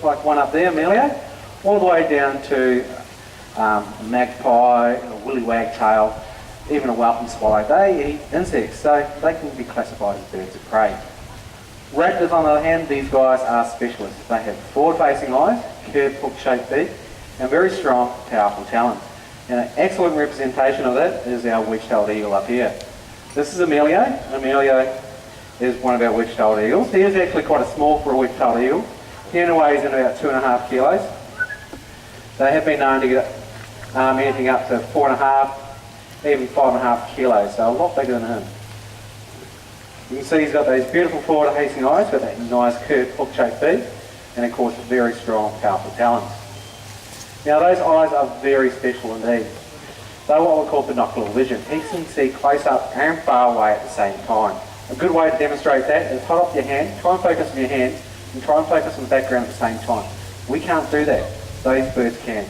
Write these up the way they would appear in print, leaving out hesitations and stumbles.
like one up there, Amelia, all the way down to a magpie, a woolly wagtail, even a whelping swallow. They eat insects, so they can be classified as birds of prey. Raptors, on the other hand, these guys are specialists. They have forward-facing eyes, curved hook-shaped beak, and very strong, powerful talons. And an excellent representation of that is our wedge-tailed eagle up here. This is Emilio. Emilio is one of our wedge-tailed eagles. He is actually quite small for a wedge-tailed eagle. He only weighs in about 2.5 kilos. They have been known to get anything up to 4.5, even 5.5 kilos, so a lot bigger than him. You can see he's got those beautiful forward-facing eyes, got that nice curved hook-shaped beak, and of course very strong, powerful talons. Now those eyes are very special indeed. They're what we call binocular vision. He can see close up and far away at the same time. A good way to demonstrate that is hold up your hand, try and focus on your hands, and try and focus on the background at the same time. We can't do that. Those birds can.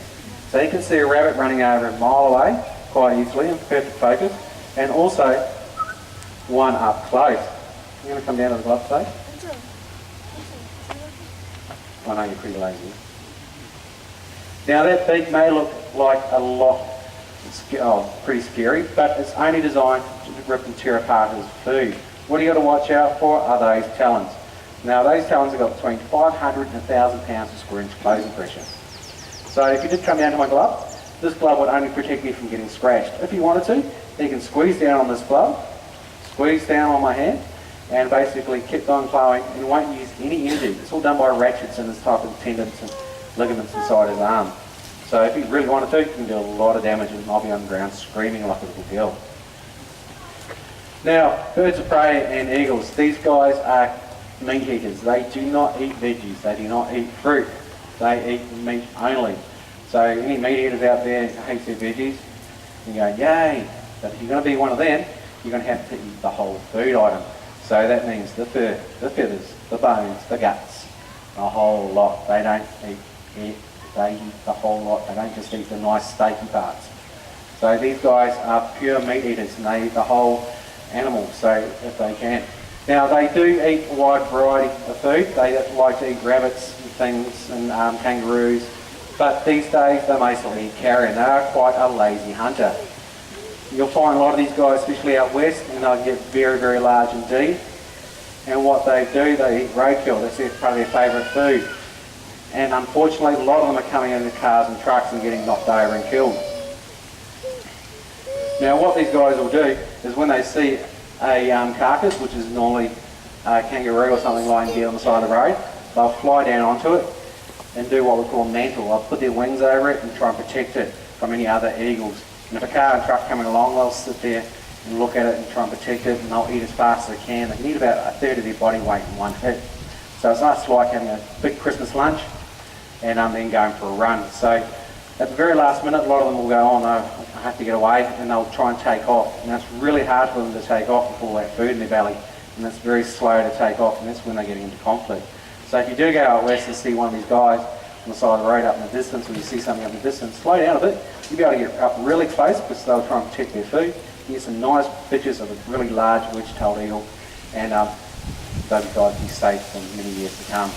So you can see a rabbit running over a mile away quite easily in perfect focus, and also one up close. You're going to come down to the glove stage? I know you're pretty lazy. Now that beak may look like a lot, pretty scary, but it's only designed to rip and tear apart his food. What you got to watch out for are those talons. Now those talons have got between 500 and 1,000 pounds of square inch closing pressure. So if you did come down to my glove, this glove would only protect me from getting scratched. If you wanted to, you can squeeze down on this glove, squeeze down on my hand, and basically keep on plowing and won't use any energy. It's all done by ratchets and this type of tendons and ligaments inside his arm. So if you really wanted to, you can do a lot of damage and I'll be on the ground screaming like a little girl. Now, birds of prey and eagles, these guys are meat eaters. They do not eat veggies, they do not eat fruit, they eat meat only. So any meat eaters out there who hate their veggies, you go, yay, but if you're going to be one of them, you're going to have to eat the whole food item. So that means the fur, the feathers, the bones, the guts, the whole lot. They don't eat, they eat the whole lot. They don't just eat the nice steaky parts. So these guys are pure meat eaters and they eat the whole animal, so if they can. Now they do eat a wide variety of food. They like to eat rabbits and things and kangaroos, but these days they mostly eat carrion. They are quite a lazy hunter. You'll find a lot of these guys, especially out west, and they'll get very, very large indeed. And what they do, they eat roadkill. That's probably their favourite food. And unfortunately, a lot of them are coming into cars and trucks and getting knocked over and killed. Now what these guys will do is when they see a carcass, which is normally a kangaroo or something lying dead on the side of the road, they'll fly down onto it and do what we call mantle. They'll put their wings over it and try and protect it from any other eagles. And if a car and truck coming along, they'll sit there and look at it and try and protect it, and they'll eat as fast as they can. They can eat about 1/3 of their body weight in one hit. So it's nice like having a big Christmas lunch and then going for a run. So at the very last minute, a lot of them will go, oh no, I have to get away, and they'll try and take off. And that's really hard for them to take off with all that food in their belly, and it's very slow to take off, and that's when they're getting into conflict. So if you do go out west and see one of these guys on the side of the road up in the distance, or you see something up in the distance, slow down a bit. You'll be able to get up really close because they'll try and protect their food. You get some nice pictures of a really large wedge-tailed eagle, and those guys will be safe for many years to come.